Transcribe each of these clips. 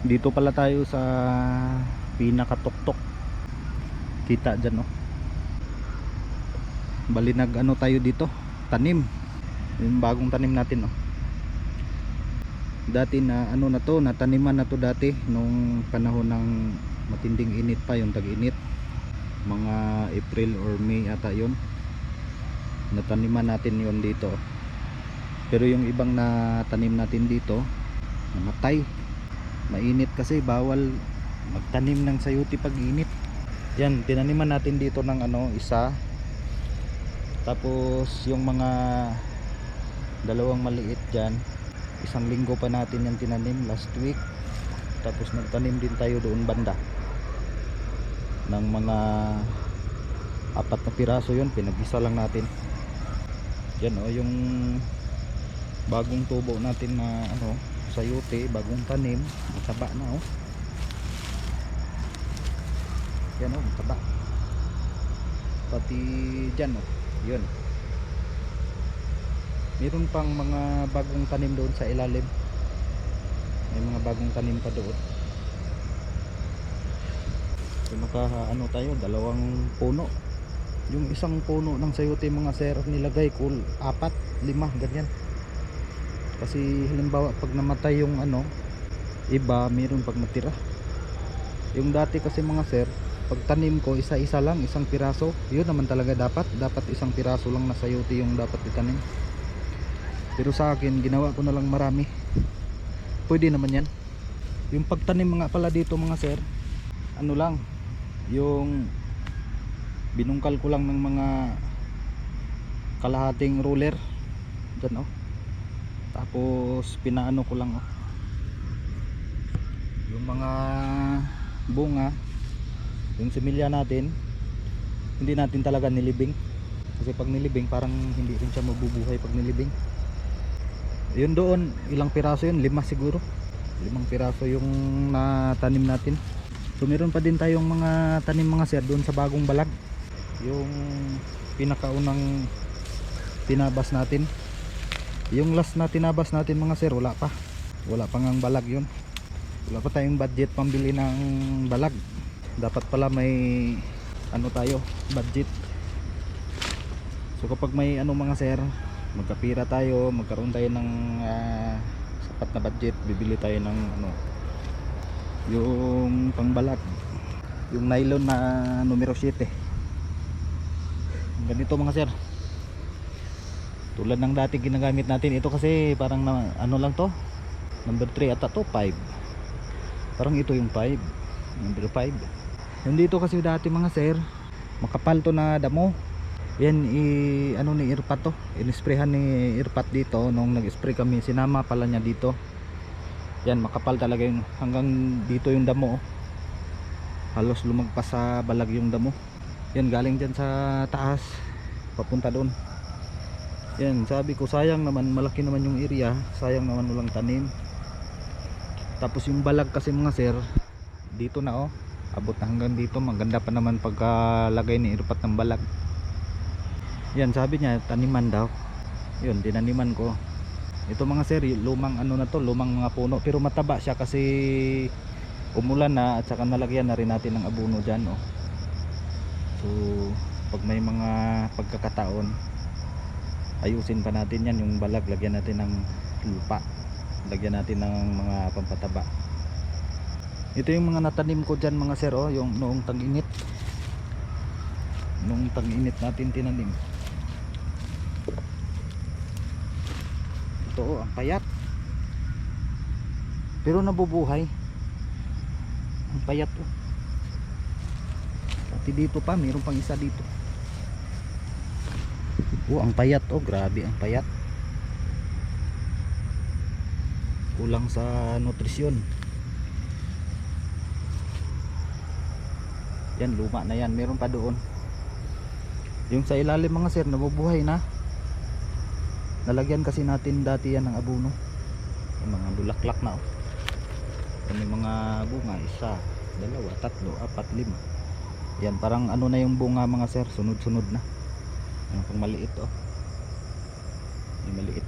Dito pala tayo sa pinakatuktok. Kita dyan, oh. Bali nag ano tayo dito, tanim. Yung bagong tanim natin, oh. Dati na ano na to, nataniman na to dati nung panahon ng matinding init pa, yung tag-init. Mga April or May ata yun. Nataniman natin yon dito. Pero yung ibang natanim natin dito, namatay. Mainit kasi, bawal magtanim ng sayuti pag init. Yan, tinaniman natin dito ng ano, isa. Tapos yung mga dalawang maliit dyan, isang linggo pa natin yung tinanim last week. Tapos nagtanim din tayo doon banda ng mga 4 na piraso, yun pinag-isa lang natin. Yan, oh, yung bagong tubo natin na ano, sayote, bagong tanim, mataba na, oh. Yan, oh, mataba. Pati dyan, oh, yun. Meron pang mga bagong tanim doon sa ilalim. May mga bagong tanim pa doon. So ano tayo, 2 puno. Yung isang puno ng sayote mga sir, nilagay ko 4, 5 ganyan. Kasi halimbawa pag namatay yung ano, iba meron pag matira. Yung dati kasi mga sir, pag tanim ko isa-isa lang, isang piraso. Yun naman talaga dapat isang piraso lang na sayote yung dapat itanim. Pero sa akin ginawa ko na lang marami. Pwede naman yan. Yung pagtanim mga pala dito mga sir, ano lang, yung binungkal ko lang ng mga kalahating ruler dyan, oh. Tapos pinaano ko lang, oh. Yung mga bunga, yung similya natin, hindi natin talaga nilibing. Kasi pag nilibing parang hindi rin siya mabubuhay pag nilibing. Yun doon, ilang piraso yun? 5 siguro. 5 piraso yung natanim natin. So meron pa din tayong mga tanim mga sir doon sa bagong balag. Yung pinakaunang tinabas natin. Yung last na tinabas natin mga sir, wala pa ngang balag yun. Wala pa tayong budget pambili ng balag. Dapat pala may ano tayo, budget. So kapag may ano mga sir, magkapira tayo, magkaroon tayo ng sapat na budget, bibili tayo ng ano, yung pangbalag, yung nylon na numero 7. Ganito mga sir, tulad ng dati ginagamit natin. Ito kasi parang na, ano lang to, number 3 ata to, 5. Parang ito yung 5, number 5. Yung dito kasi dati mga sir, makapal to na damo. Yan, ano ni Irpat to, inisprehan ni Irpat dito. Nung nag-spray kami, sinama pala niya dito. Yan, makapal talaga yung, hanggang dito yung damo, oh. Halos lumagpas sa balag yung damo. Yan, galing dyan sa taas papunta doon. Yan, sabi ko sayang naman, malaki naman yung area, sayang naman walang tanim. Tapos yung balag kasi mga sir, dito na, oh, abot na hanggang dito. Maganda pa naman pagkalagay ni Irpat ng balag. Yan, sabi niya taniman daw. Yun, tinaniman ko. Ito mga sir, lumang ano na to, lumang mga puno, pero mataba siya kasi umulan na, at saka nalagyan na rin natin ng abono dyan, oh. So pag may mga pagkakataon, ayusin pa natin yan, yung balag lagyan natin ng lupa, lagyan natin ng mga pampataba. Ito yung mga natanim ko dyan mga sir, oh, yung noong tag-init. Noong tag-init natin tinanim. Ito, oh, ang payat, pero nabubuhay. Ang payat, oh. Pati dito pa, mayroon pang isa dito. Oh, ang payat, oh, grabe ang payat. Kulang sa nutrisyon. Yan, luma na yan, meron pa doon. Yung sa ilalim mga sir, nabubuhay na. Nalagyan kasi natin dati yan ng abono. Yung mga bulaklak na, oh. May mga bunga, 1, 2, 3, 4, 5. Yan, parang ano na yung bunga mga sir, sunod-sunod na. Yung pang maliit, oh. Yung maliit.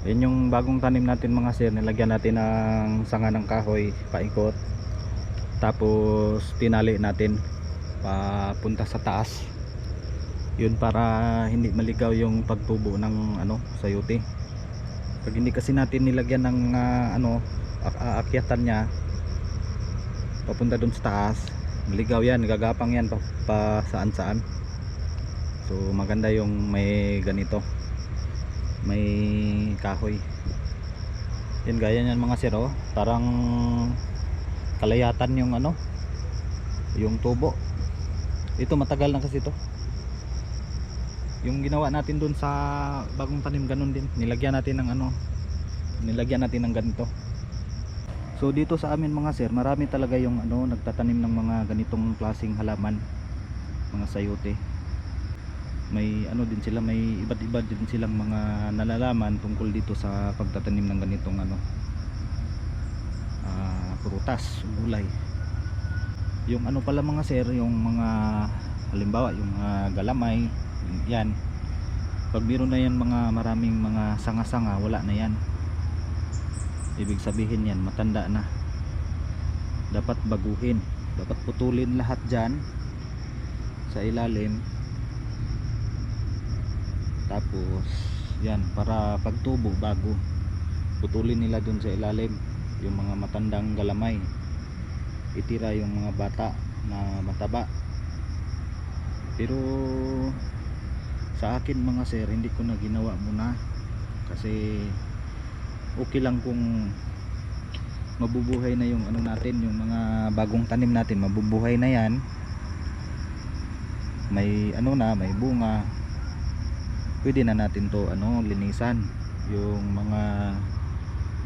Yan yung bagong tanim natin mga sir, nilagyan natin ng sanga ng kahoy paikot, tapos tinali natin papunta sa taas, yun para hindi maligaw yung pagtubo ng sayote. Pag hindi kasi natin nilagyan ng aakyatan niya papunta dun sa taas, maligaw yan, gagapang yan pa saan saan. So maganda yung may ganito, may kahoy. Yan, gaya niyan mga sir, oh, parang kalayatan yung yung tubo. Ito matagal na kasi ito. Yung ginawa natin dun sa bagong tanim ganun din, nilagyan natin ng ganito. So dito sa amin mga sir, marami talaga yung nagtatanim ng mga ganitong klaseng halaman, mga sayote. May din sila, may iba't iba din silang mga nalalaman tungkol dito sa pagtatanim ng ganitong prutas, gulay. Yung pala mga sir, yung mga halimbawa yung galamay, yan, pag meron na yan mga maraming mga sanga-sanga, wala na yan, ibig sabihin yan matanda na, dapat baguhin, dapat putulin lahat dyan sa ilalim. Tapos yan, para pagtubo bago, putulin nila dun sa ilalim yung mga matandang galamay, itira yung mga bata na mataba. Pero sa akin mga sir, hindi ko na ginawa muna kasi okay lang kung mabubuhay na yung natin, yung mga bagong tanim natin, mabubuhay na yan, may may bunga, pwede na natin to linisan. Yung mga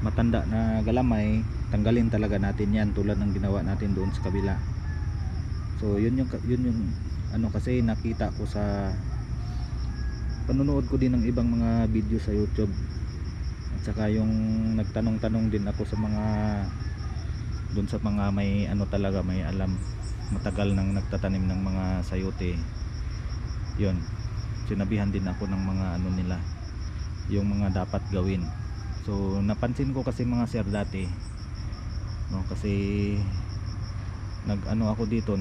matanda na galamay, tanggalin talaga natin yan, tulad ng ginawa natin doon sa kabila. So yun yung kasi nakita ko sa panonood ko din ng ibang mga video sa YouTube, at saka yung nagtanong-tanong din ako sa mga doon sa mga may talaga may alam, matagal nang nagtatanim ng mga sayote. Yun, sinabihan din ako ng mga nila, yung mga dapat gawin. So napansin ko kasi mga sir dati, kasi ako dito,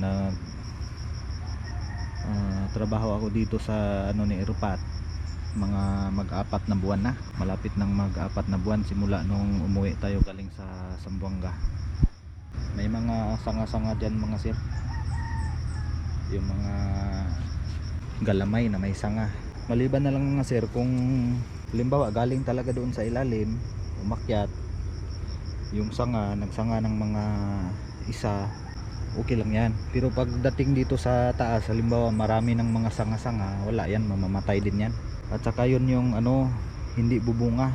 trabaho ako dito sa ni Erupat, mga mag-apat na buwan na, malapit ng mag-apat na buwan simula nung umuwi tayo galing sa Zamboanga. May mga sanga-sanga dyan mga sir, yung mga galamay na may sanga. Maliban na lang mga sir kung halimbawa galing talaga doon sa ilalim, umakyat yung sanga, nagsanga ng mga isa, okay lang yan. Pero pagdating dito sa taas, halimbawa marami ng mga sanga-sanga, wala yan, mamamatay din yan. At saka yun yung hindi bubunga,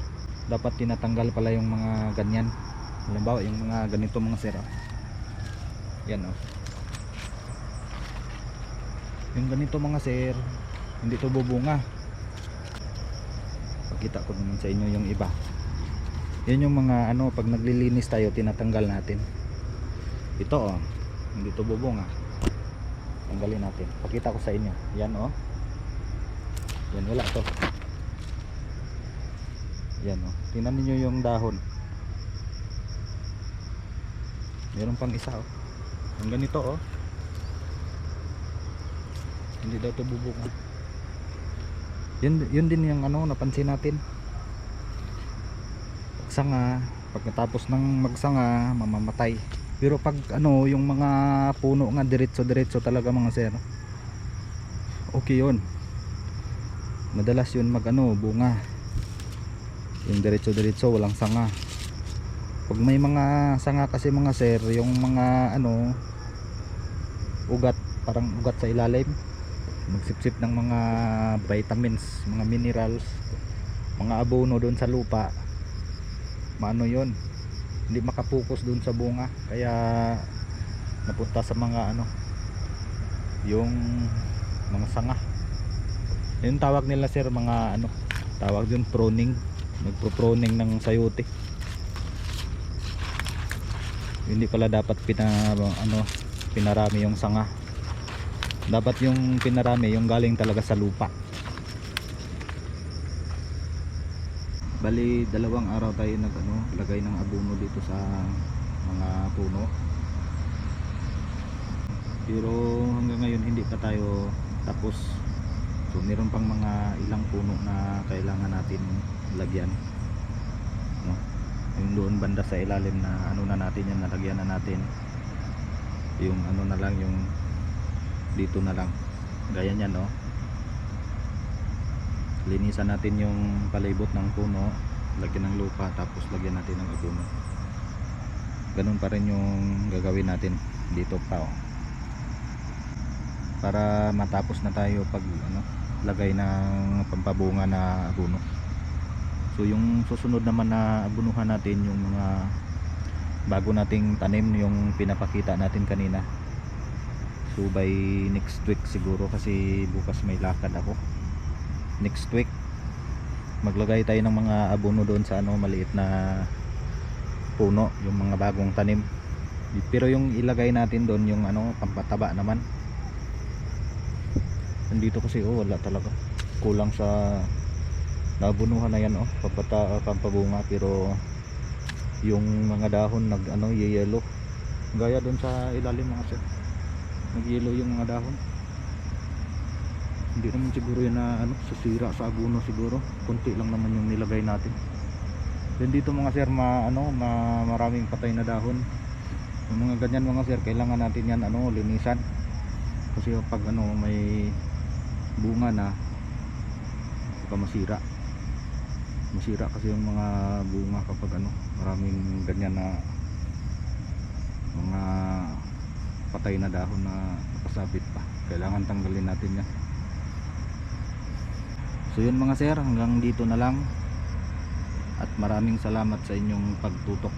dapat tinatanggal pala yung mga ganyan. Halimbawa yung mga ganito mga sir, yan yung ganito mga sir, hindi to bubunga. Pakita ko naman sa inyo yung iba. Yan yung mga pag naglilinis tayo, tinatanggal natin. Ito hindi to bubunga, tanggalin natin. Pakita ko sa inyo, yan yan, wala to. Yan tingnan niyo yung dahon, meron pang isa yung ganito hindi daw to bubunga. Yun din yung napansin natin. Pagsanga, pagkatapos ng magsanga, mamamatay. Pero pag yung mga puno nga diretso talaga mga sir, okay yun, madalas yun bunga, yung diretso walang sanga. Pag may mga sanga kasi mga sir, yung mga ugat, parang ugat sa ilalim, magsipsip ng mga vitamins, mga minerals, mga abono doon sa lupa, yun, hindi makapokus doon sa bunga, kaya napunta sa mga yung mga sanga. Yung tawag nila sir, mga tawag yun, pruning, nagpo-pruning ng sayote. Hindi pala dapat pinarami yung sanga, dapat yung pinarami yung galing talaga sa lupa. Bali, 2 araw tayo lagay ng abono dito sa mga puno. Pero hanggang ngayon hindi pa tayo tapos. So meron pang mga ilang puno na kailangan natin lagyan, no? Yung doon banda sa ilalim na na natin yan, nalagyan na natin. Yung na lang, yung dito na lang gaya niyan, no? Linisan natin yung palibot ng puno, lagyan ng lupa, tapos lagyan natin ng abono. Ganun pa rin yung gagawin natin dito pa, oh. Para matapos na tayo pag lagay ng pampabunga na abono. So yung susunod naman na abunuhan natin yung mga bago nating tanim, yung pinapakita natin kanina. So by next week siguro, kasi bukas may lakad ako. Next week maglagay tayo ng mga abono doon sa maliit na puno, yung mga bagong tanim. Pero yung ilagay natin doon yung pampataba naman. Dito kasi wala talaga, kulang sa nabunuhan na yan, pampabunga. Pero yung mga dahon yellow, gaya doon sa ilalim mga sir, nag-yellow yung mga dahon. Hindi naman siguro yan na sasira sa abono, siguro konti lang naman yung nilagay natin. Then dito mga sir, maraming patay na dahon. Yung mga ganyan mga sir, kailangan natin yan linisan. Kasi pag may bunga na, baka masira kasi yung mga bunga kapag maraming ganyan na mga patay na dahon na nakasabit pa. Kailangan tanggalin natin yan. So yun mga sir, hanggang dito na lang, at maraming salamat sa inyong pagtutok.